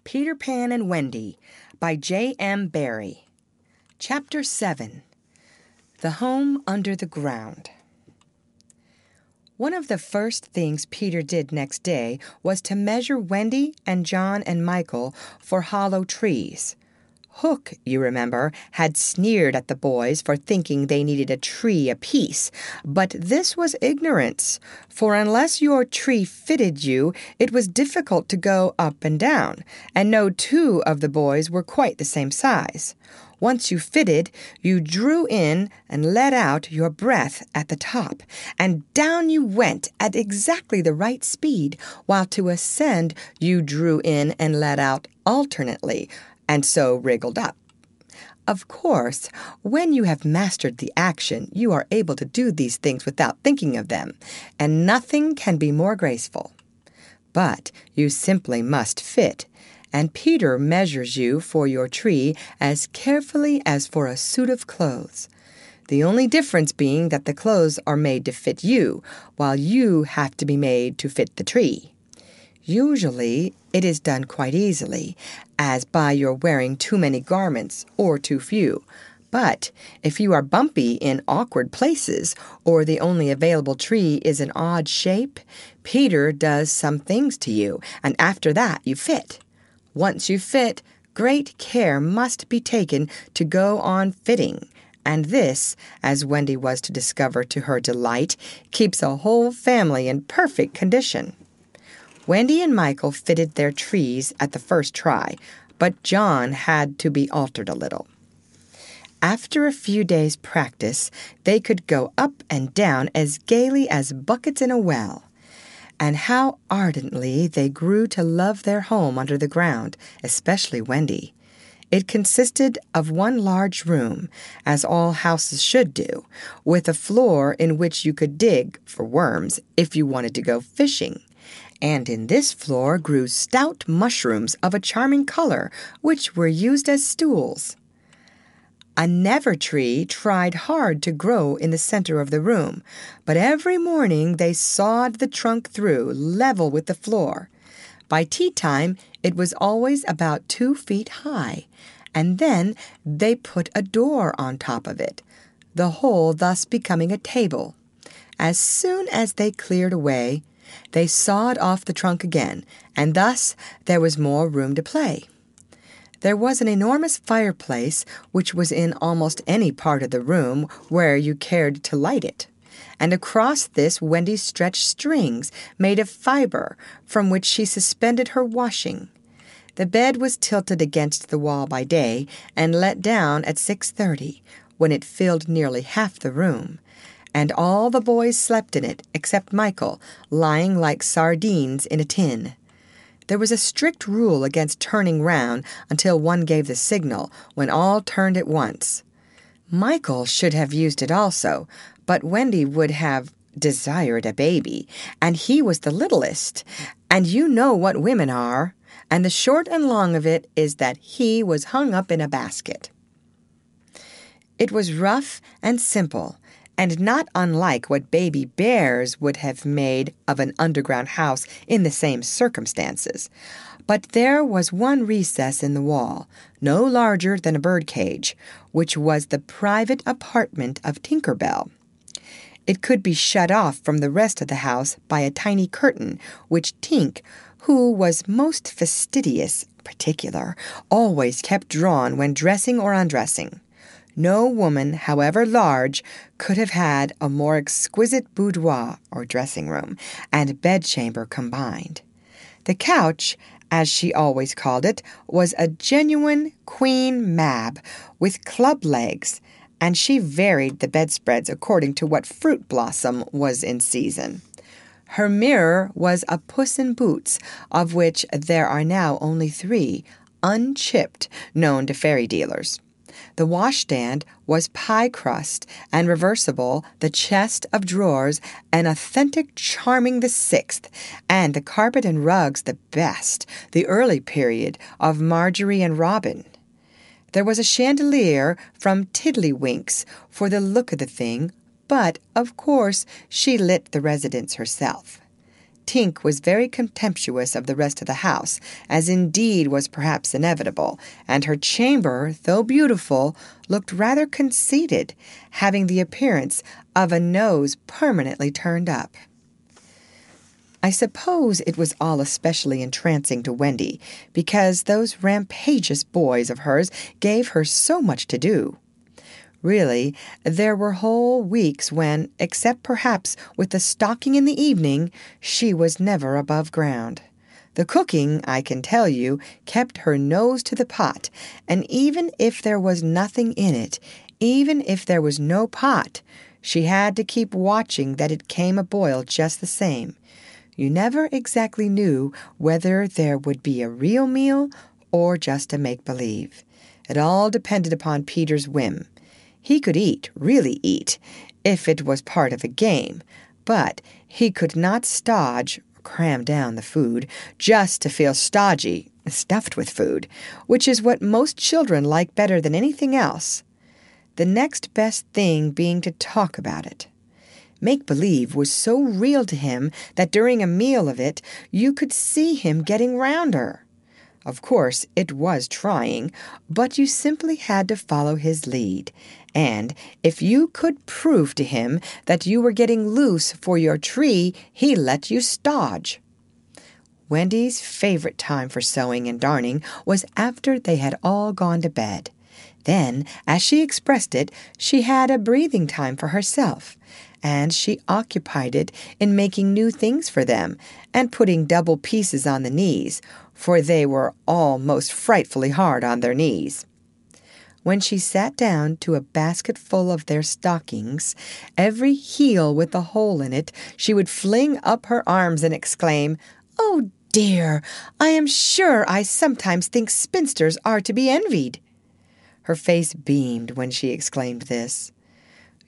Peter Pan and Wendy by J.M.Barrie. Chapter 7. The Home Under the Ground. One of the first things Peter did next day was to measure Wendy and John and Michael for hollow trees. Hook, you remember, had sneered at the boys for thinking they needed a tree apiece, but this was ignorance, for unless your tree fitted you, it was difficult to go up and down, and no two of the boys were quite the same size. Once you fitted, you drew in and let out your breath at the top, and down you went at exactly the right speed, while to ascend you drew in and let out alternately, and so wriggled up. Of course, when you have mastered the action, you are able to do these things without thinking of them, and nothing can be more graceful. But you simply must fit, and Peter measures you for your tree as carefully as for a suit of clothes. The only difference being that the clothes are made to fit you, while you have to be made to fit the tree. Usually, it is done quite easily, as by your wearing too many garments or too few. But if you are bumpy in awkward places, or the only available tree is an odd shape, Peter does some things to you, and after that you fit. Once you fit, great care must be taken to go on fitting. And this, as Wendy was to discover to her delight, keeps a whole family in perfect condition. Wendy and Michael fitted their trees at the first try, but John had to be altered a little. After a few days' practice, they could go up and down as gaily as buckets in a well. And how ardently they grew to love their home under the ground, especially Wendy. It consisted of one large room, as all houses should do, with a floor in which you could dig for worms if you wanted to go fishing. And in this floor grew stout mushrooms of a charming color, which were used as stools. A never tree tried hard to grow in the center of the room, but every morning they sawed the trunk through, level with the floor. By tea time, it was always about 2 feet high, and then they put a door on top of it, the whole thus becoming a table. As soon as they cleared away, they sawed off the trunk again, and thus there was more room to play. There was an enormous fireplace which was in almost any part of the room where you cared to light it, and across this Wendy stretched strings made of fiber from which she suspended her washing. The bed was tilted against the wall by day and let down at 6:30, when it filled nearly half the room, and all the boys slept in it, except Michael, lying like sardines in a tin. There was a strict rule against turning round until one gave the signal, when all turned at once. Michael should have used it also, but Wendy would have desired a baby, and he was the littlest, and you know what women are, and the short and long of it is that he was hung up in a basket. It was rough and simple, and not unlike what baby bears would have made of an underground house in the same circumstances. But there was one recess in the wall, no larger than a birdcage, which was the private apartment of Tinker Bell. It could be shut off from the rest of the house by a tiny curtain, which Tink, who was most fastidious, particular, always kept drawn when dressing or undressing. No woman, however large, could have had a more exquisite boudoir or dressing-room and bedchamber combined. The couch, as she always called it, was a genuine Queen Mab with club legs, and she varied the bedspreads according to what fruit blossom was in season. Her mirror was a Puss in Boots, of which there are now only 3, unchipped, known to fairy dealers. The washstand was pie crust, and reversible, the chest of drawers, an authentic Charming the Sixth, and the carpet and rugs the best, the early period of Marjorie and Robin. There was a chandelier from Tiddlywinks for the look of the thing, but, of course, she lit the residence herself. Tink was very contemptuous of the rest of the house, as indeed was perhaps inevitable, and her chamber, though beautiful, looked rather conceited, having the appearance of a nose permanently turned up. I suppose it was all especially entrancing to Wendy, because those rampageous boys of hers gave her so much to do. Really, there were whole weeks when, except perhaps with the stocking in the evening, she was never above ground. The cooking, I can tell you, kept her nose to the pot, and even if there was nothing in it, even if there was no pot, she had to keep watching that it came a-boil just the same. You never exactly knew whether there would be a real meal or just a make-believe. It all depended upon Peter's whim. He could eat, really eat, if it was part of a game, but he could not stodge, cram down the food, just to feel stodgy, stuffed with food, which is what most children like better than anything else. The next best thing being to talk about it. Make-believe was so real to him that during a meal of it, you could see him getting rounder. Of course, it was trying, but you simply had to follow his lead. And if you could prove to him that you were getting loose for your tree, he let you stodge. Wendy's favorite time for sewing and darning was after they had all gone to bed. Then, as she expressed it, she had a breathing time for herself, and she occupied it in making new things for them and putting double pieces on the knees, for they were all most frightfully hard on their knees. When she sat down to a basket full of their stockings, every heel with a hole in it, she would fling up her arms and exclaim, "Oh dear, I am sure I sometimes think spinsters are to be envied." Her face beamed when she exclaimed this.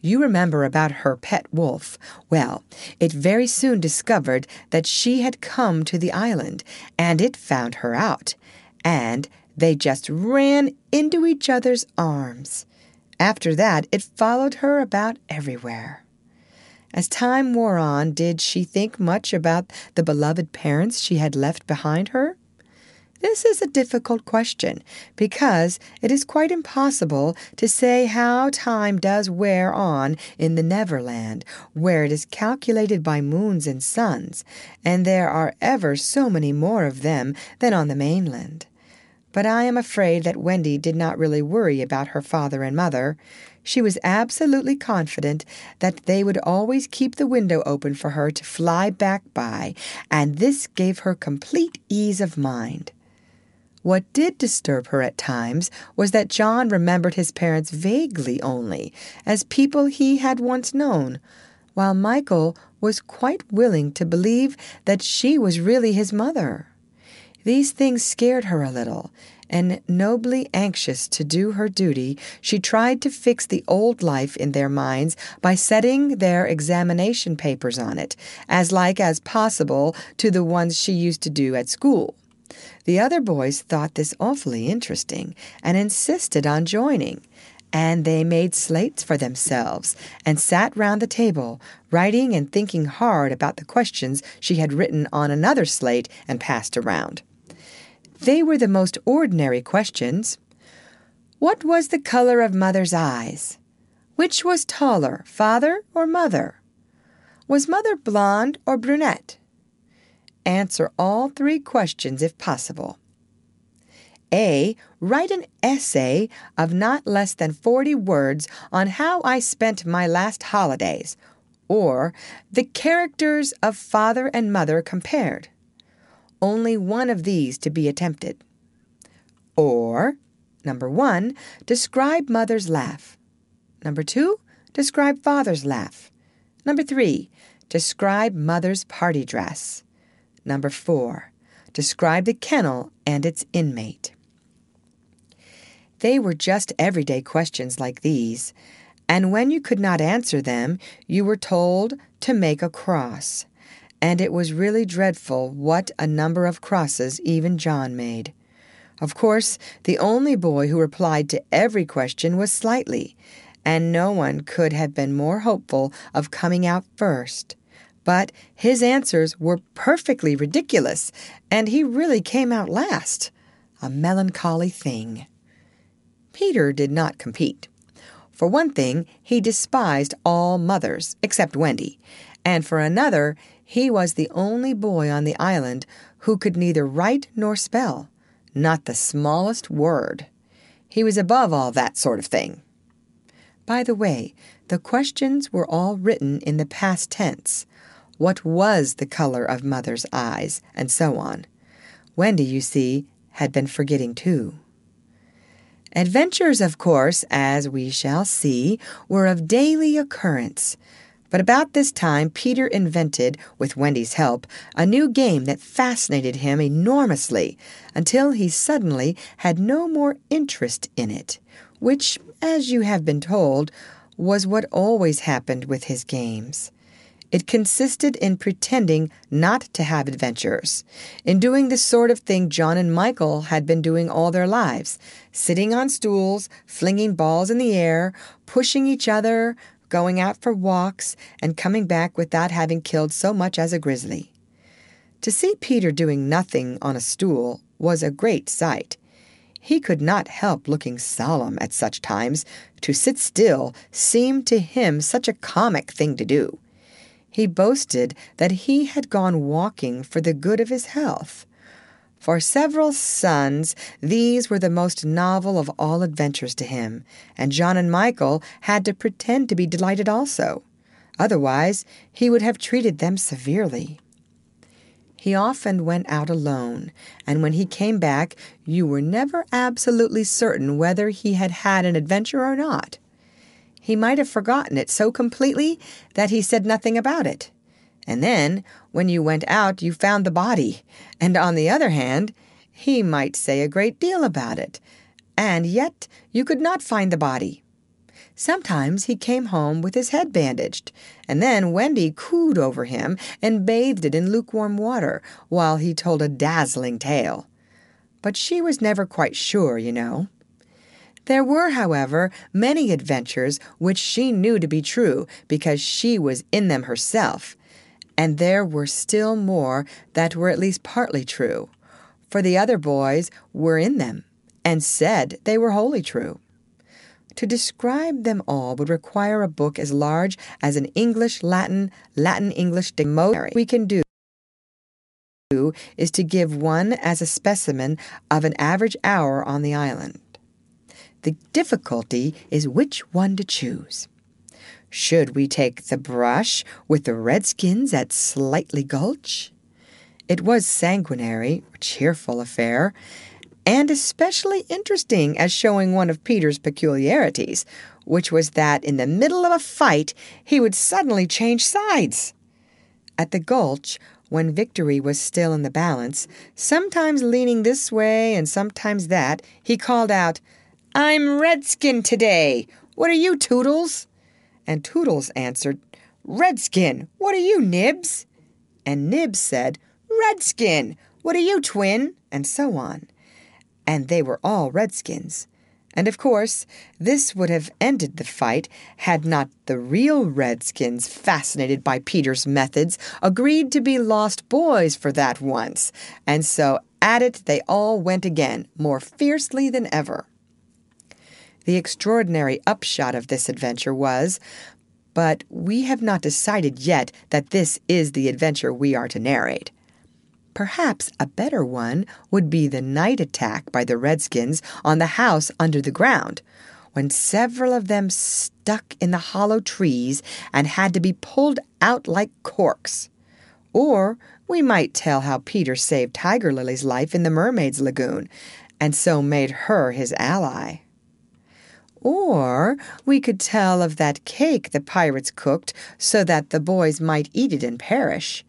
You remember about her pet wolf. Well, it very soon discovered that she had come to the island, and it found her out, and they just ran into each other's arms. After that, it followed her about everywhere. As time wore on, did she think much about the beloved parents she had left behind her? This is a difficult question, because it is quite impossible to say how time does wear on in the Neverland, where it is calculated by moons and suns, and there are ever so many more of them than on the mainland. But I am afraid that Wendy did not really worry about her father and mother. She was absolutely confident that they would always keep the window open for her to fly back by, and this gave her complete ease of mind. What did disturb her at times was that John remembered his parents vaguely only, as people he had once known, while Michael was quite willing to believe that she was really his mother. These things scared her a little, and nobly anxious to do her duty, she tried to fix the old life in their minds by setting their examination papers on it, as like as possible to the ones she used to do at school. The other boys thought this awfully interesting and insisted on joining, and they made slates for themselves and sat round the table, writing and thinking hard about the questions she had written on another slate and passed around. They were the most ordinary questions. What was the color of Mother's eyes? Which was taller, father or mother? Was Mother blonde or brunette? Answer all three questions if possible. A. Write an essay of not less than 40 words on how I spent my last holidays, or the characters of father and mother compared. Only one of these to be attempted. Or, number 1, describe mother's laugh. Number 2, describe father's laugh. Number 3, describe mother's party dress. Number 4, describe the kennel and its inmate. They were just everyday questions like these, and when you could not answer them, you were told to make a cross, and it was really dreadful what a number of crosses even John made. Of course, the only boy who replied to every question was Slightly, and no one could have been more hopeful of coming out first. But his answers were perfectly ridiculous, and he really came out last. A melancholy thing. Peter did not compete. For one thing, he despised all mothers, except Wendy, and for another, he was the only boy on the island who could neither write nor spell, not the smallest word. He was above all that sort of thing. By the way, the questions were all written in the past tense. What was the color of Mother's eyes, and so on. Wendy, you see, had been forgetting too. Adventures, of course, as we shall see, were of daily occurrence. But about this time, Peter invented, with Wendy's help, a new game that fascinated him enormously, until he suddenly had no more interest in it, which, as you have been told, was what always happened with his games. It consisted in pretending not to have adventures, in doing the sort of thing John and Michael had been doing all their lives, sitting on stools, flinging balls in the air, pushing each other, going out for walks, and coming back without having killed so much as a grizzly. To see Peter doing nothing on a stool was a great sight. He could not help looking solemn at such times. To sit still seemed to him such a comic thing to do. He boasted that he had gone walking for the good of his health. For several suns, these were the most novel of all adventures to him, and John and Michael had to pretend to be delighted also. Otherwise, he would have treated them severely. He often went out alone, and when he came back, you were never absolutely certain whether he had had an adventure or not. He might have forgotten it so completely that he said nothing about it. And then, when you went out, you found the body. And on the other hand, he might say a great deal about it. And yet you could not find the body. Sometimes he came home with his head bandaged, and then Wendy cooed over him and bathed it in lukewarm water while he told a dazzling tale. But she was never quite sure, you know. There were, however, many adventures which she knew to be true because she was in them herself, and there were still more that were at least partly true, for the other boys were in them and said they were wholly true. To describe them all would require a book as large as an English-Latin, Latin-English dictionary. We can do is to give one as a specimen of an average hour on the island. The difficulty is which one to choose. Should we take the brush with the Redskins at Slightly Gulch? It was sanguinary, a cheerful affair, and especially interesting as showing one of Peter's peculiarities, which was that in the middle of a fight he would suddenly change sides. At the Gulch, when victory was still in the balance, sometimes leaning this way and sometimes that, he called out, "I'm Redskin today. What are you, Toodles?" And Toodles answered, "Redskin, what are you, Nibs?" And Nibs said, "Redskin, what are you, Twin?" And so on. And they were all Redskins. And of course, this would have ended the fight had not the real Redskins, fascinated by Peter's methods, agreed to be lost boys for that once. And so at it they all went again, more fiercely than ever. The extraordinary upshot of this adventure was, but we have not decided yet that this is the adventure we are to narrate. Perhaps a better one would be the night attack by the Redskins on the house under the ground, when several of them stuck in the hollow trees and had to be pulled out like corks. Or we might tell how Peter saved Tiger Lily's life in the mermaid's lagoon, and so made her his ally. Or we could tell of that cake the pirates cooked so that the boys might eat it and perish,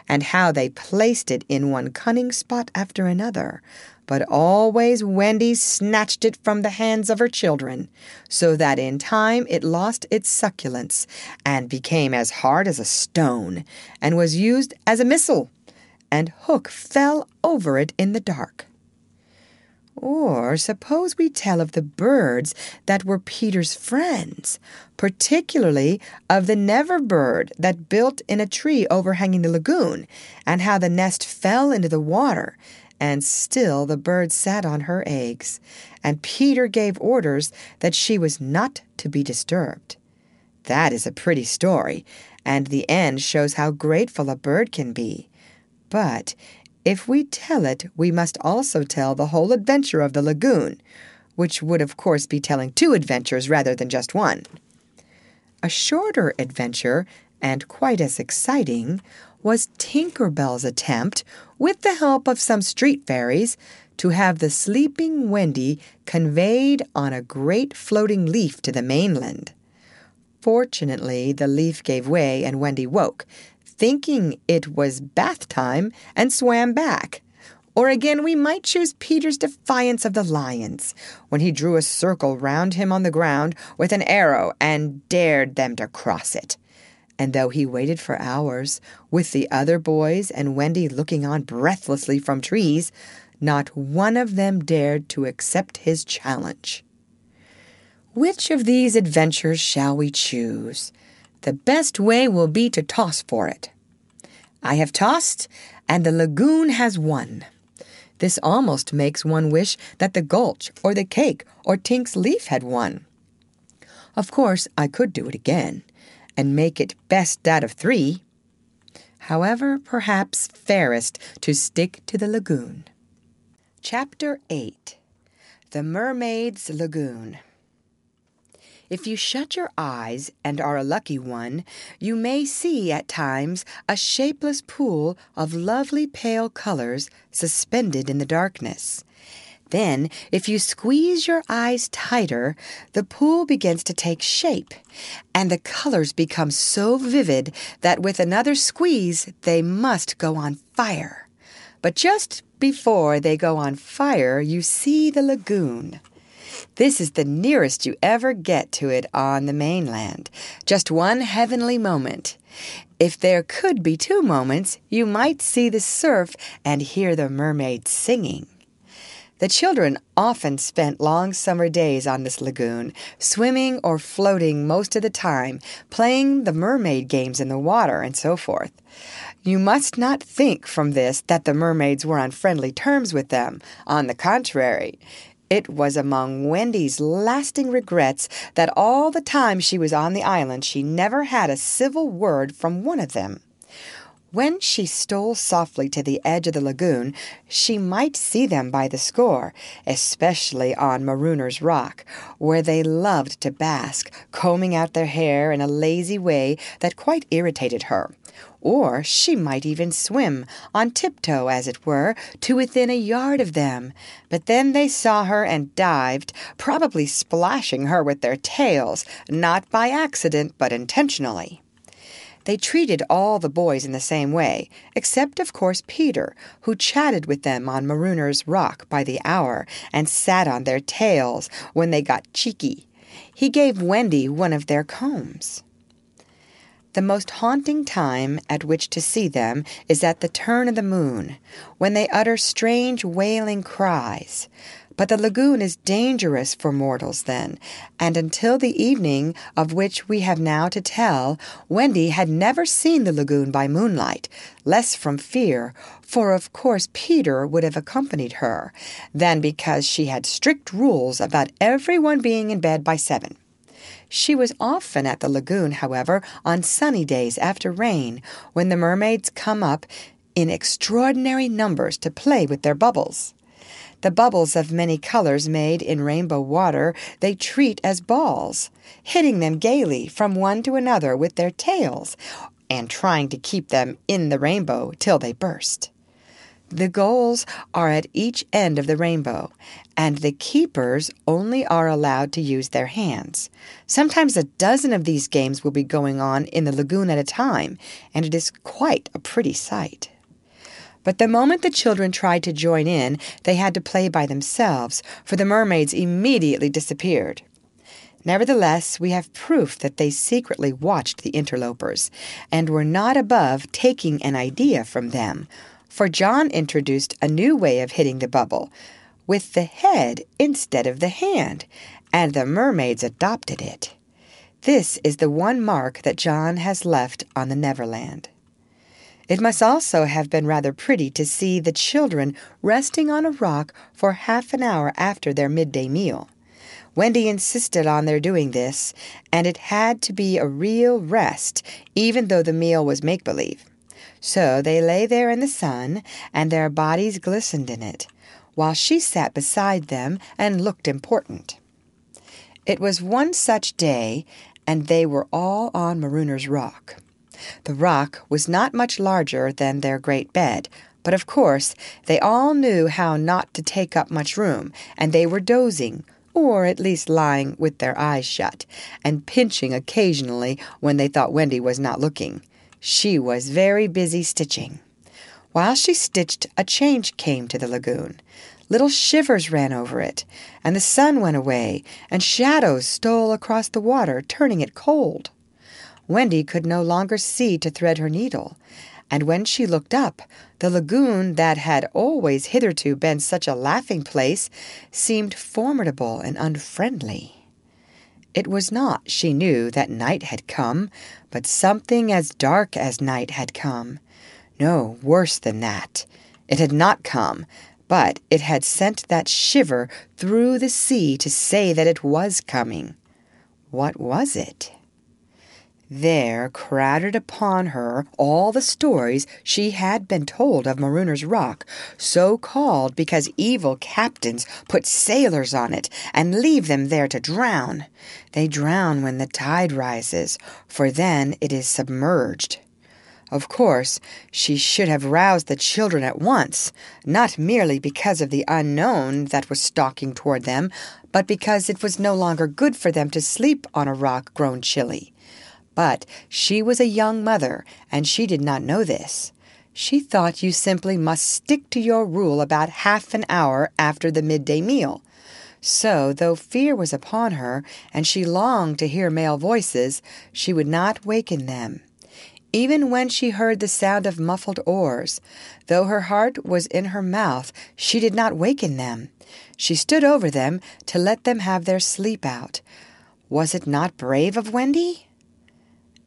and how they placed it in one cunning spot after another, but always Wendy snatched it from the hands of her children, so that in time it lost its succulence and became as hard as a stone, and was used as a missile, and Hook fell over it in the dark. Or suppose we tell of the birds that were Peter's friends, particularly of the never bird that built in a tree overhanging the lagoon, and how the nest fell into the water, and still the bird sat on her eggs, and Peter gave orders that she was not to be disturbed. That is a pretty story, and the end shows how grateful a bird can be. But if we tell it, we must also tell the whole adventure of the lagoon, which would of course be telling two adventures rather than just one. A shorter adventure, and quite as exciting, was Tinker Bell's attempt, with the help of some street fairies, to have the sleeping Wendy conveyed on a great floating leaf to the mainland. Fortunately, the leaf gave way and Wendy woke, thinking it was bath time, and swam back. Or again, we might choose Peter's defiance of the lions, when he drew a circle round him on the ground with an arrow and dared them to cross it. And though he waited for hours, with the other boys and Wendy looking on breathlessly from trees, not one of them dared to accept his challenge. Which of these adventures shall we choose? The best way will be to toss for it. I have tossed, and the lagoon has won. This almost makes one wish that the gulch or the cake or Tink's leaf had won. Of course, I could do it again, and make it best out of 3. However, perhaps fairest to stick to the lagoon. Chapter 8. The Mermaid's Lagoon. If you shut your eyes and are a lucky one, you may see at times a shapeless pool of lovely pale colors suspended in the darkness. Then, if you squeeze your eyes tighter, the pool begins to take shape, and the colors become so vivid that with another squeeze they must go on fire. But just before they go on fire, you see the lagoon. This is the nearest you ever get to it on the mainland. Just one heavenly moment. If there could be 2 moments, you might see the surf and hear the mermaids singing. The children often spent long summer days on this lagoon, swimming or floating most of the time, playing the mermaid games in the water and so forth. You must not think from this that the mermaids were on friendly terms with them. On the contrary, it was among Wendy's lasting regrets that all the time she was on the island she never had a civil word from one of them. When she stole softly to the edge of the lagoon, she might see them by the score, especially on Marooner's Rock, where they loved to bask, combing out their hair in a lazy way that quite irritated her. Or she might even swim, on tiptoe as it were, to within a yard of them. But then they saw her and dived, probably splashing her with their tails, not by accident but intentionally. They treated all the boys in the same way, except, of course, Peter, who chatted with them on Marooner's Rock by the hour and sat on their tails when they got cheeky. He gave Wendy one of their combs. The most haunting time at which to see them is at the turn of the moon, when they utter strange wailing cries. But the lagoon is dangerous for mortals then, and until the evening of which we have now to tell, Wendy had never seen the lagoon by moonlight, less from fear, for of course Peter would have accompanied her, than because she had strict rules about everyone being in bed by 7. She was often at the lagoon, however, on sunny days after rain, when the mermaids come up in extraordinary numbers to play with their bubbles. The bubbles of many colors made in rainbow water they treat as balls, hitting them gaily from one to another with their tails, and trying to keep them in the rainbow till they burst. The goals are at each end of the rainbow, and the keepers only are allowed to use their hands. Sometimes a dozen of these games will be going on in the lagoon at a time, and it is quite a pretty sight. But the moment the children tried to join in, they had to play by themselves, for the mermaids immediately disappeared. Nevertheless, we have proof that they secretly watched the interlopers, and were not above taking an idea from them, for John introduced a new way of hitting the bubble, with the head instead of the hand, and the mermaids adopted it. This is the one mark that John has left on the Neverland. It must also have been rather pretty to see the children resting on a rock for half an hour after their midday meal. Wendy insisted on their doing this, and it had to be a real rest, even though the meal was make-believe. So they lay there in the sun, and their bodies glistened in it, while she sat beside them and looked important. It was one such day, and they were all on Marooner's Rock. The rock was not much larger than their great bed, but of course they all knew how not to take up much room, and they were dozing, or at least lying with their eyes shut, and pinching occasionally when they thought Wendy was not looking. She was very busy stitching. While she stitched, a change came to the lagoon. Little shivers ran over it, and the sun went away, and shadows stole across the water, turning it cold. Wendy could no longer see to thread her needle, and when she looked up, the lagoon that had always hitherto been such a laughing place seemed formidable and unfriendly. It was not, she knew, that night had come, but something as dark as night had come. No, worse than that. It had not come, but it had sent that shiver through the sea to say that it was coming. What was it? There crowded upon her all the stories she had been told of Marooner's Rock, so called because evil captains put sailors on it and leave them there to drown. They drown when the tide rises, for then it is submerged. Of course, she should have roused the children at once, not merely because of the unknown that was stalking toward them, but because it was no longer good for them to sleep on a rock grown chilly. But she was a young mother, and she did not know this. She thought you simply must stick to your rule about half an hour after the midday meal. So, though fear was upon her, and she longed to hear male voices, she would not waken them. Even when she heard the sound of muffled oars, though her heart was in her mouth, she did not waken them. She stood over them to let them have their sleep out. Was it not brave of Wendy?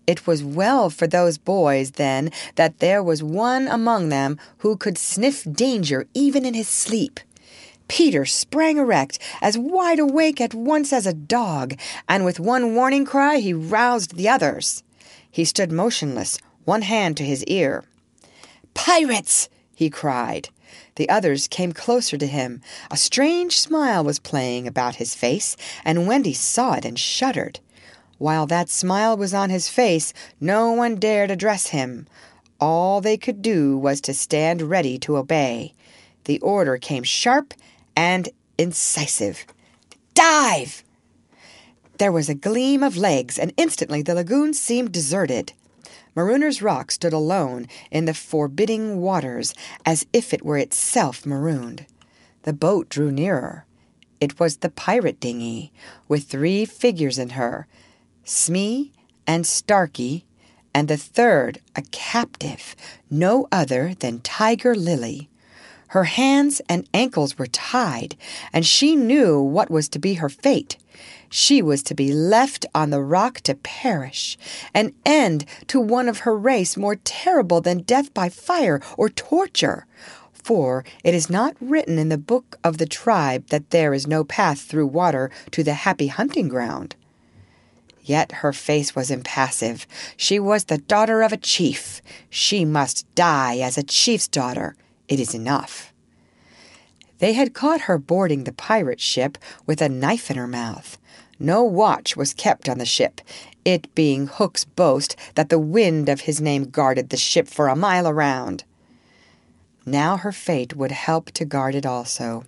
It was well for those boys, then, that there was one among them who could sniff danger even in his sleep. Peter sprang erect, as wide awake at once as a dog, and with one warning cry he roused the others. He stood motionless, one hand to his ear. "Pirates!" he cried. The others came closer to him. A strange smile was playing about his face, and Wendy saw it and shuddered. While that smile was on his face, no one dared address him. All they could do was to stand ready to obey. The order came sharp and incisive. "Dive!" There was a gleam of legs, and instantly the lagoon seemed deserted. Marooner's Rock stood alone in the forbidding waters, as if it were itself marooned. The boat drew nearer. It was the pirate dinghy, with 3 figures in her, Smee and Starkey, and the third a captive, no other than Tiger Lily. Her hands and ankles were tied, and she knew what was to be her fate. She was to be left on the rock to perish, an end to one of her race more terrible than death by fire or torture. For it is not written in the book of the tribe that there is no path through water to the happy hunting ground. Yet her face was impassive. She was the daughter of a chief. She must die as a chief's daughter. It is enough. They had caught her boarding the pirate ship with a knife in her mouth. No watch was kept on the ship, it being Hook's boast that the wind of his name guarded the ship for a mile around. Now her fate would help to guard it also.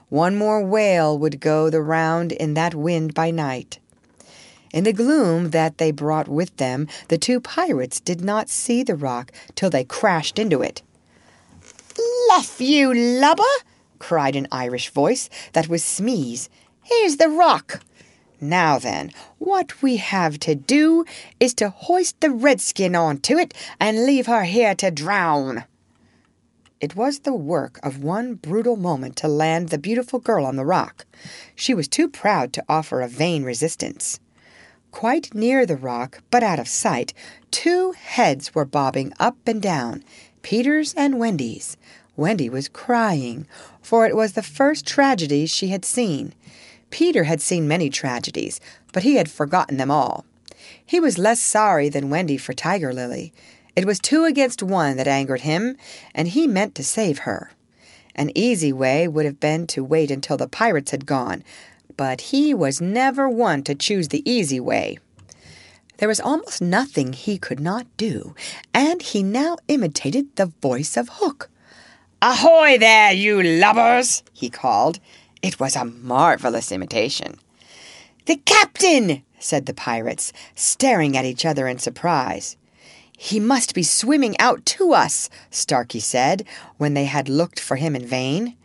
One more whale would go the round in that wind by night. In the gloom that they brought with them, the 2 pirates did not see the rock till they crashed into it. "Luff, you lubber!" cried an Irish voice that was Smee's. "Here's the rock. Now then, what we have to do is to hoist the redskin on to it and leave her here to drown." It was the work of one brutal moment to land the beautiful girl on the rock. She was too proud to offer a vain resistance. Quite near the rock, but out of sight, two heads were bobbing up and down, Peter's and Wendy's. Wendy was crying, for it was the first tragedy she had seen. Peter had seen many tragedies, but he had forgotten them all. He was less sorry than Wendy for Tiger Lily. It was 2 against 1 that angered him, and he meant to save her. An easy way would have been to wait until the pirates had gone, but he was never one to choose the easy way. There was almost nothing he could not do, and he now imitated the voice of Hook. "Ahoy there, you lubbers!" he called. It was a marvelous imitation. "The captain!" said the pirates, staring at each other in surprise. "He must be swimming out to us," Starkey said, when they had looked for him in vain.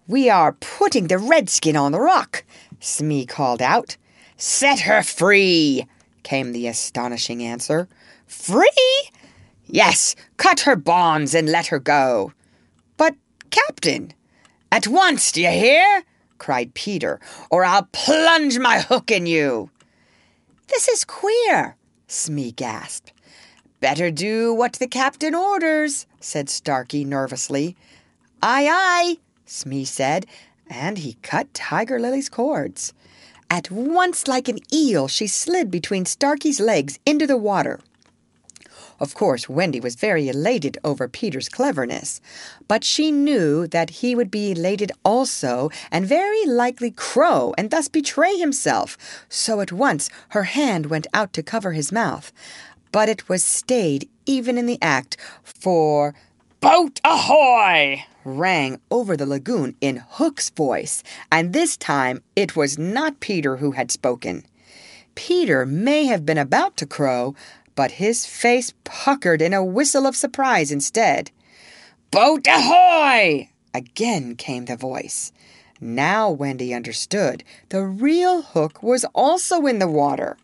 "We are putting the redskin on the rock," Smee called out. "Set her free," came the astonishing answer. "Free?" "Yes, cut her bonds and let her go." "But, Captain—" "At once, d'ye hear?" cried Peter, "or I'll plunge my hook in you." "This is queer," Smee gasped. "Better do what the captain orders," said Starkey nervously. "Aye, aye," Smee said, and he cut Tiger Lily's cords. At once, like an eel, she slid between Starkey's legs into the water. Of course, Wendy was very elated over Peter's cleverness, but she knew that he would be elated also and very likely crow and thus betray himself, so at once her hand went out to cover his mouth. But it was stayed even in the act, for "Boat ahoy!" rang over the lagoon in Hook's voice, and this time it was not Peter who had spoken. Peter may have been about to crow, but his face puckered in a whistle of surprise instead. "Boat ahoy!" again came the voice. Now Wendy understood. The real Hook was also in the water.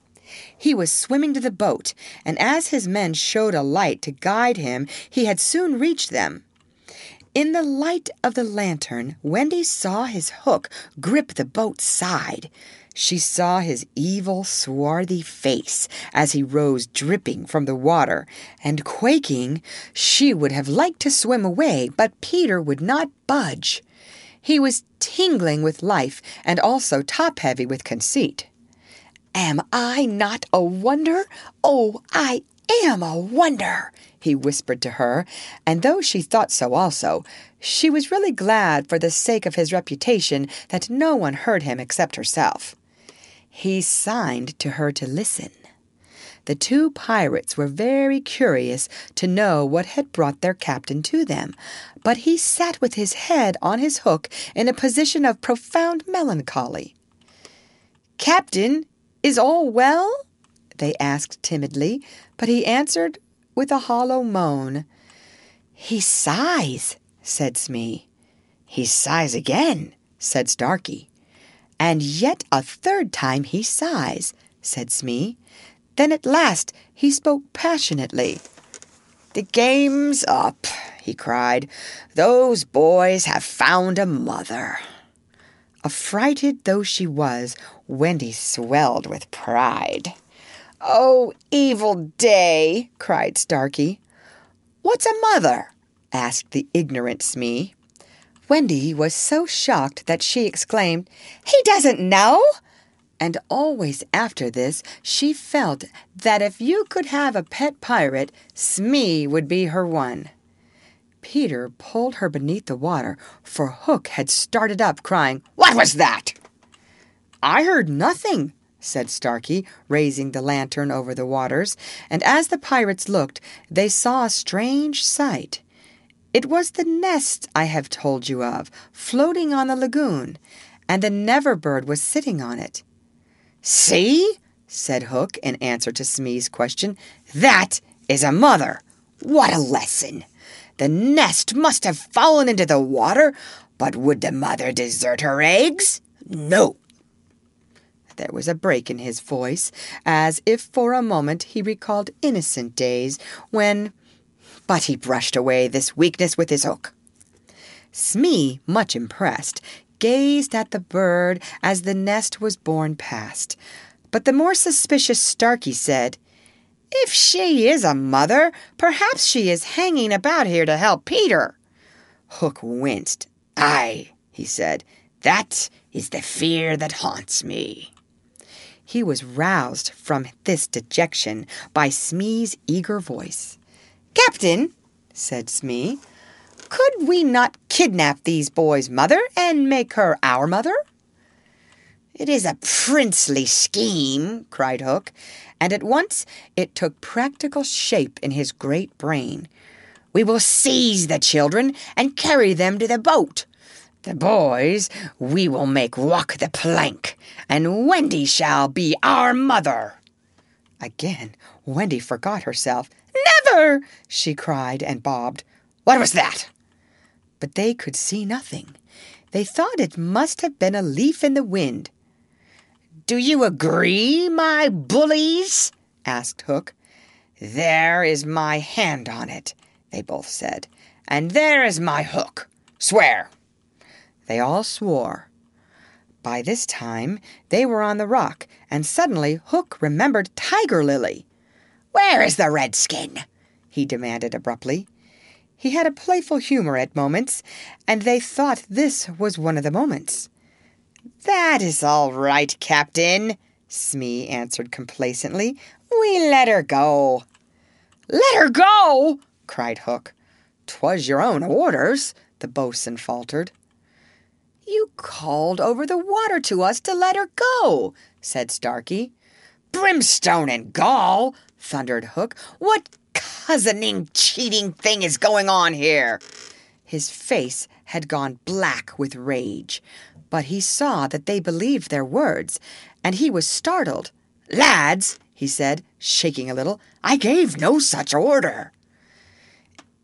He was swimming to the boat, and as his men showed a light to guide him, he had soon reached them. In the light of the lantern, Wendy saw his hook grip the boat's side. She saw his evil, swarthy face as he rose dripping from the water, and quaking, she would have liked to swim away, but Peter would not budge. He was tingling with life and also top-heavy with conceit. "Am I not a wonder? Oh, I am a wonder," he whispered to her, and though she thought so also, she was really glad for the sake of his reputation that no one heard him except herself. He signed to her to listen. The 2 pirates were very curious to know what had brought their captain to them, but he sat with his head on his hook in a position of profound melancholy. "Captain, is all well?" they asked timidly, but he answered with a hollow moan. "He sighs," said Smee. "He sighs again," said Starkey. "And yet a 3rd time he sighs," said Smee. Then at last he spoke passionately. "The game's up," he cried. "Those boys have found a mother." Affrighted though she was, Wendy swelled with pride. "Oh, evil day!" cried Starkey. "What's a mother?" asked the ignorant Smee. Wendy was so shocked that she exclaimed, "He doesn't know!" And always after this she felt that if you could have a pet pirate, Smee would be her one. Peter pulled her beneath the water, for Hook had started up, crying, "What was that?" "I heard nothing," said Starkey, raising the lantern over the waters, and as the pirates looked, they saw a strange sight. It was the nest I have told you of, floating on the lagoon, and the Neverbird was sitting on it. "See," said Hook in answer to Smee's question, "that is a mother. What a lesson! The nest must have fallen into the water, but would the mother desert her eggs? No." There was a break in his voice, as if for a moment he recalled innocent days when... But he brushed away this weakness with his hook. Smee, much impressed, gazed at the bird as the nest was borne past. But the more suspicious Starkey said, "If she is a mother, perhaps she is hanging about here to help Peter." Hook winced. "Aye," he said, "that is the fear that haunts me." He was roused from this dejection by Smee's eager voice. "Captain," said Smee, "could we not kidnap these boys' mother and make her our mother?" "It is a princely scheme," cried Hook, and at once it took practical shape in his great brain. "We will seize the children and carry them to the boat. The boys we will make walk the plank, and Wendy shall be our mother." Again Wendy forgot herself. "Never!" she cried and bobbed. "What was that?" But they could see nothing. They thought it must have been a leaf in the wind. "Do you agree, my bullies?" asked Hook. "There is my hand on it," they both said, "and there is my hook. Swear." They all swore. By this time they were on the rock, and suddenly Hook remembered Tiger Lily. "Where is the redskin?" he demanded abruptly. He had a playful humor at moments, and they thought this was one of the moments. "That is all right, Captain," Smee answered complacently. "We let her go." "Let her go!" cried Hook. "'Twas your own orders," the boatswain faltered. "You called over the water to us to let her go," said Starkey. "Brimstone and gall!" thundered Hook. "What cozening, cheating thing is going on here?" His face had gone black with rage, but he saw that they believed their words, and he was startled. "Lads," he said, shaking a little, "I gave no such order."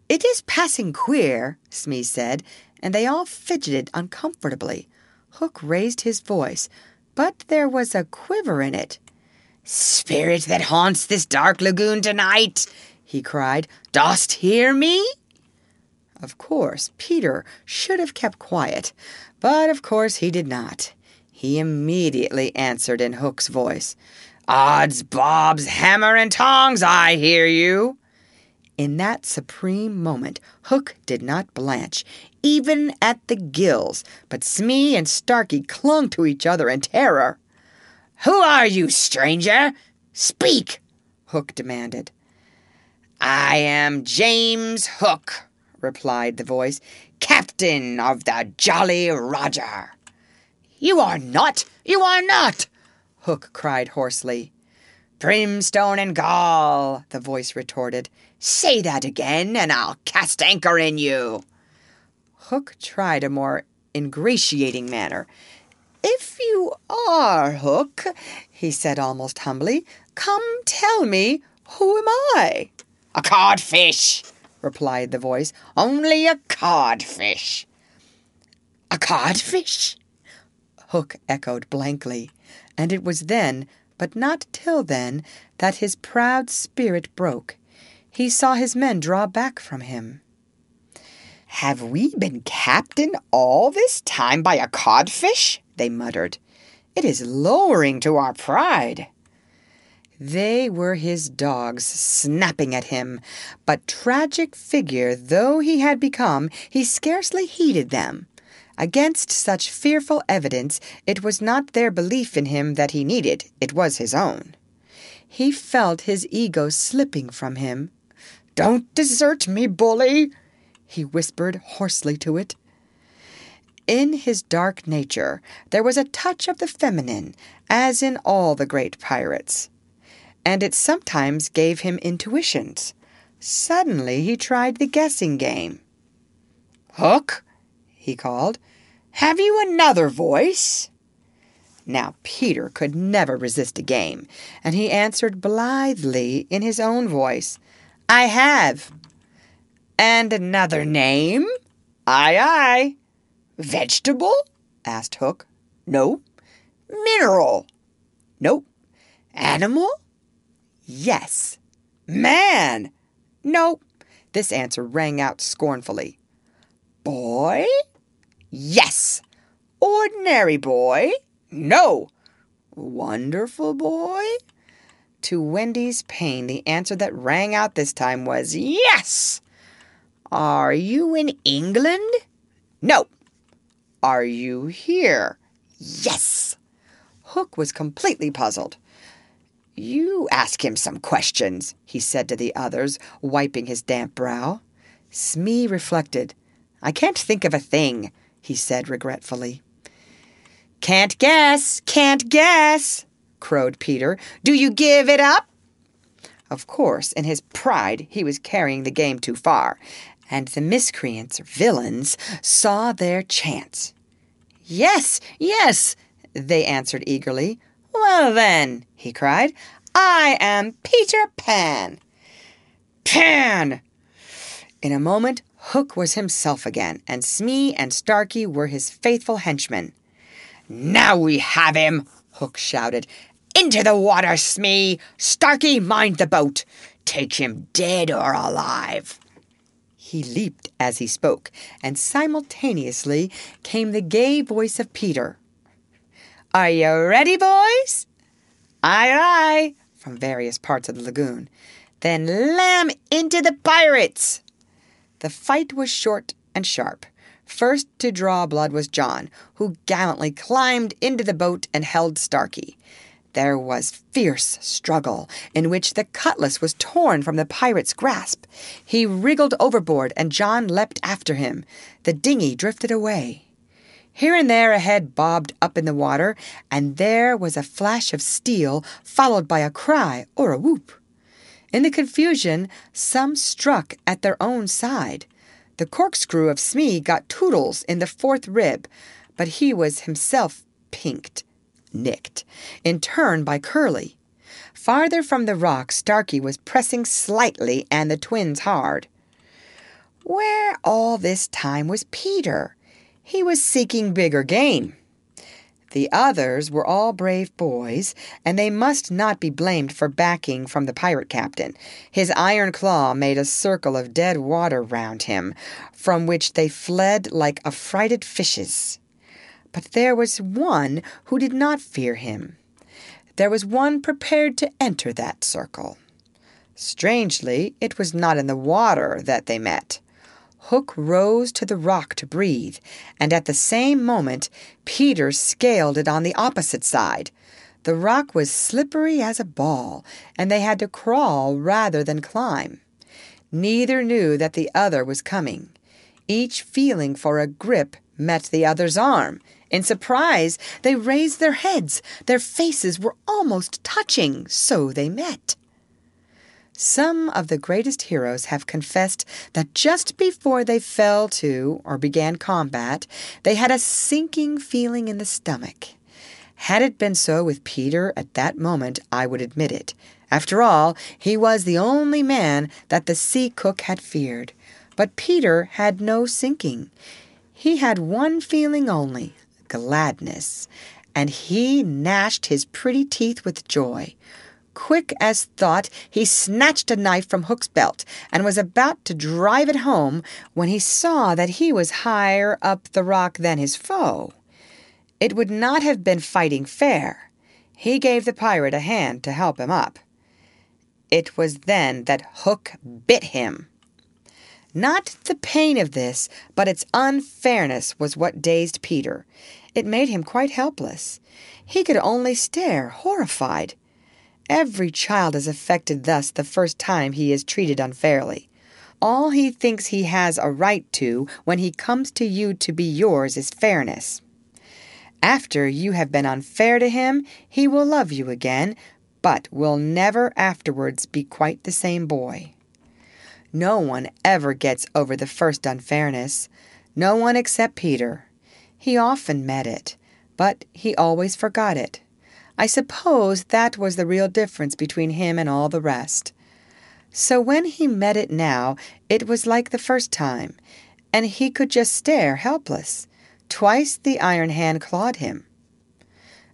"It is passing queer," Smee said, and they all fidgeted uncomfortably. Hook raised his voice, but there was a quiver in it. "Spirit that haunts this dark lagoon tonight," he cried, "dost hear me?" Of course, Peter should have kept quiet, but of course he did not. He immediately answered in Hook's voice, "Odds bobs, hammer and tongs, I hear you." In that supreme moment, Hook did not blanch, even at the gills, but Smee and Starkey clung to each other in terror. "Who are you, stranger? Speak!" Hook demanded. "I am James Hook," replied the voice, "captain of the Jolly Roger." "You are not! You are not!" Hook cried hoarsely. "Brimstone and gall," the voice retorted. "Say that again, and I'll cast anchor in you." Hook tried a more ingratiating manner. "If you are Hook," he said almost humbly, "come tell me, who am I?" "A codfish," replied the voice. "Only a codfish." "A codfish?" Hook echoed blankly, and it was then, but not till then, that his proud spirit broke. He saw his men draw back from him. "Have we been captained all this time by a codfish?" they muttered. "It is lowering to our pride." They were his dogs snapping at him, but tragic figure though he had become, he scarcely heeded them. Against such fearful evidence, it was not their belief in him that he needed, it was his own. He felt his ego slipping from him. "Don't desert me, bully," he whispered hoarsely to it. In his dark nature there was a touch of the feminine, as in all the great pirates, and it sometimes gave him intuitions. Suddenly he tried the guessing game. "Hook," he called, "have you another voice?" Now Peter could never resist a game, and he answered blithely in his own voice, "I have." "And another name?" "Aye, aye." "Vegetable?" asked Hook. "No." "Mineral?" "No." "Animal?" "Yes." "Man?" "No." This answer rang out scornfully. Boy? Yes. Ordinary boy? No. Wonderful boy? To Wendy's pain, the answer that rang out this time was yes. Are you in England? No. Are you here? Yes. Hook was completely puzzled. You ask him some questions, he said to the others, wiping his damp brow. Smee reflected. I can't think of a thing, he said regretfully. Can't guess, crowed Peter. Do you give it up? Of course, in his pride, he was carrying the game too far, and the miscreants, villains, saw their chance. Yes, they answered eagerly. Well then, he cried, I am Peter Pan. Pan! In a moment, Hook was himself again, and Smee and Starkey were his faithful henchmen. Now we have him, Hook shouted. Into the water, Smee! Starkey, mind the boat! Take him dead or alive! He leaped as he spoke, and simultaneously came the gay voice of Peter. Are you ready, boys? Aye, aye, from various parts of the lagoon. Then lam into the pirates! The fight was short and sharp. First to draw blood was John, who gallantly climbed into the boat and held Starkey. There was fierce struggle, in which the cutlass was torn from the pirate's grasp. He wriggled overboard, and John leapt after him. The dinghy drifted away. Here and there a head bobbed up in the water, and there was a flash of steel, followed by a cry or a whoop. In the confusion, some struck at their own side. The corkscrew of Smee got Toodles in the fourth rib, but he was himself nicked, in turn by Curly. Farther from the rock, Starkey was pressing slightly and the twins hard. Where all this time was Peter? He was seeking bigger game. The others were all brave boys, and they must not be blamed for backing from the pirate captain. His iron claw made a circle of dead water round him, from which they fled like affrighted fishes. But there was one who did not fear him. There was one prepared to enter that circle. Strangely, it was not in the water that they met. Hook rose to the rock to breathe, and at the same moment Peter scaled it on the opposite side. The rock was slippery as a ball, and they had to crawl rather than climb. Neither knew that the other was coming. Each feeling for a grip met the other's arm. In surprise, they raised their heads. Their faces were almost touching, so they met. Some of the greatest heroes have confessed that just before they fell to or began combat, they had a sinking feeling in the stomach. Had it been so with Peter at that moment, I would admit it. After all, he was the only man that the sea cook had feared. But Peter had no sinking. He had one feeling only, gladness, and he gnashed his pretty teeth with joy. Quick as thought, he snatched a knife from Hook's belt and was about to drive it home when he saw that he was higher up the rock than his foe. It would not have been fighting fair. He gave the pirate a hand to help him up. It was then that Hook bit him. Not the pain of this, but its unfairness was what dazed Peter. It made him quite helpless. He could only stare, horrified. Every child is affected thus the first time he is treated unfairly. All he thinks he has a right to when he comes to you to be yours is fairness. After you have been unfair to him, he will love you again, but will never afterwards be quite the same boy. No one ever gets over the first unfairness. No one except Peter. He often met it, but he always forgot it. I suppose that was the real difference between him and all the rest. So when he met it now, it was like the first time, and he could just stare helpless. Twice the iron hand clawed him.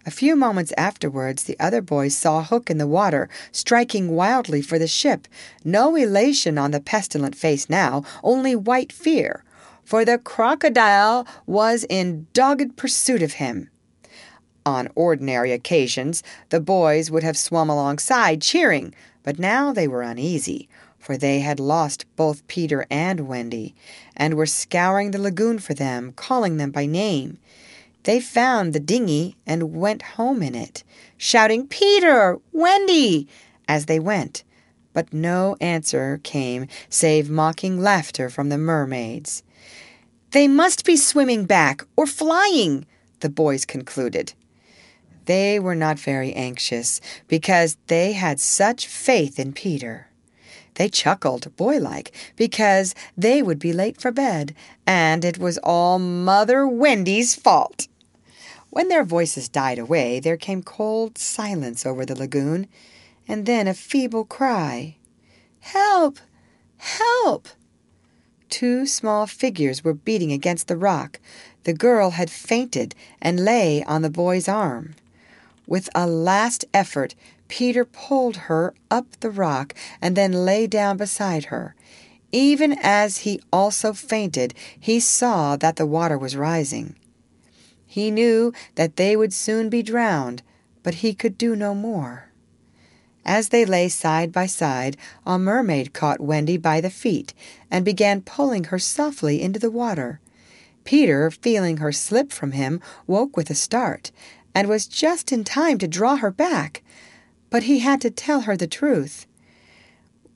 A few moments afterwards, the other boys saw Hook in the water, striking wildly for the ship. No elation on the pestilent face now, only white fear. for the crocodile was in dogged pursuit of him. On ordinary occasions, the boys would have swum alongside, cheering, but now they were uneasy, for they had lost both Peter and Wendy, and were scouring the lagoon for them, calling them by name. They found the dinghy and went home in it, shouting, "Peter! Wendy!" as they went. But no answer came save mocking laughter from the mermaids. "They must be swimming back or flying," the boys concluded. They were not very anxious because they had such faith in Peter. They chuckled, boy-like, because they would be late for bed, and it was all Mother Wendy's fault. When their voices died away, there came cold silence over the lagoon, and then a feeble cry. "Help! Help!" Two small figures were beating against the rock. The girl had fainted and lay on the boy's arm. With a last effort, Peter pulled her up the rock and then lay down beside her. Even as he also fainted, he saw that the water was rising. He knew that they would soon be drowned, but he could do no more. As they lay side by side, a mermaid caught Wendy by the feet and began pulling her softly into the water. Peter, feeling her slip from him, woke with a start, and was just in time to draw her back. But he had to tell her the truth.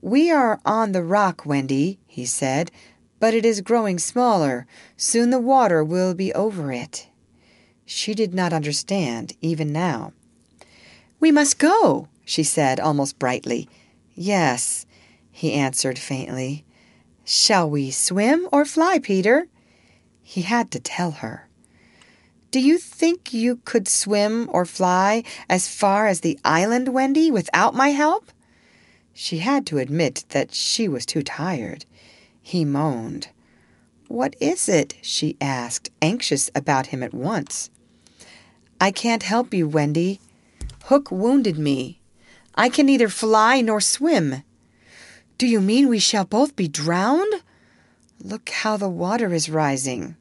"We are on the rock, Wendy," he said, "but it is growing smaller. Soon the water will be over it." She did not understand, even now. "We must go," she said, almost brightly. "Yes," he answered faintly. "Shall we swim or fly, Peter?" He had to tell her. "Do you think you could swim or fly as far as the island, Wendy, without my help?" She had to admit that she was too tired. He moaned. "What is it?" she asked, anxious about him at once. "I can't help you, Wendy. Hook wounded me. I can neither fly nor swim." "Do you mean we shall both be drowned?" "Look how the water is rising."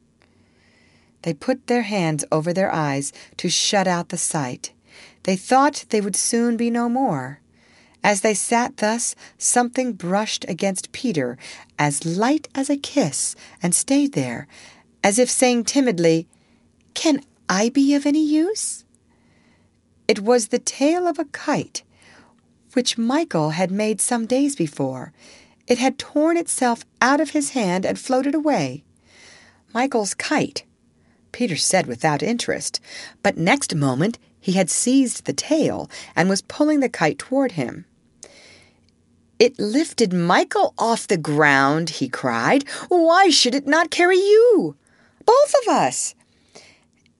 They put their hands over their eyes to shut out the sight. They thought they would soon be no more. As they sat thus, something brushed against Peter, as light as a kiss, and stayed there, as if saying timidly, "Can I be of any use?" It was the tail of a kite, which Michael had made some days before. It had torn itself out of his hand and floated away. Michael's kite, Peter said without interest, but next moment he had seized the tail and was pulling the kite toward him. "It lifted Michael off the ground," he cried. "Why should it not carry you? Both of us."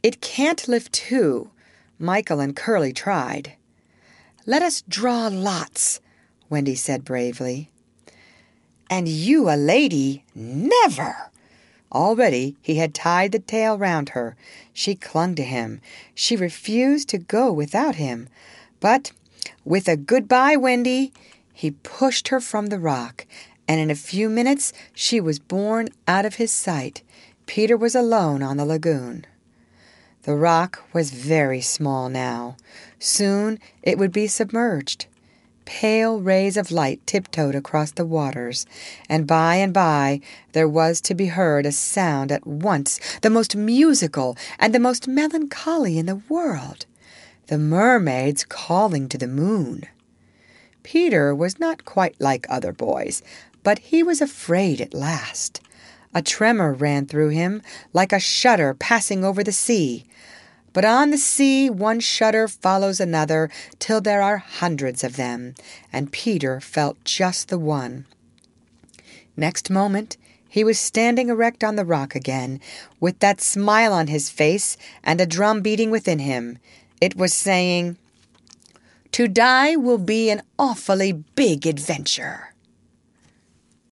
"It can't lift two." Michael and Curly tried. "Let us draw lots," Wendy said bravely. "And you a lady? Never!" Already he had tied the tail round her. She clung to him. She refused to go without him. But with a "Goodbye, Wendy," he pushed her from the rock, and in a few minutes she was borne out of his sight. Peter was alone on the lagoon. The rock was very small now. Soon it would be submerged. Pale rays of light tiptoed across the waters, and by there was to be heard a sound at once the most musical and the most melancholy in the world, the mermaids calling to the moon. Peter was not quite like other boys, but he was afraid at last. A tremor ran through him, like a shudder passing over the sea. But on the sea one shudder follows another till there are hundreds of them, and Peter felt just the one. Next moment he was standing erect on the rock again, with that smile on his face and a drum beating within him. It was saying, "To die will be an awfully big adventure."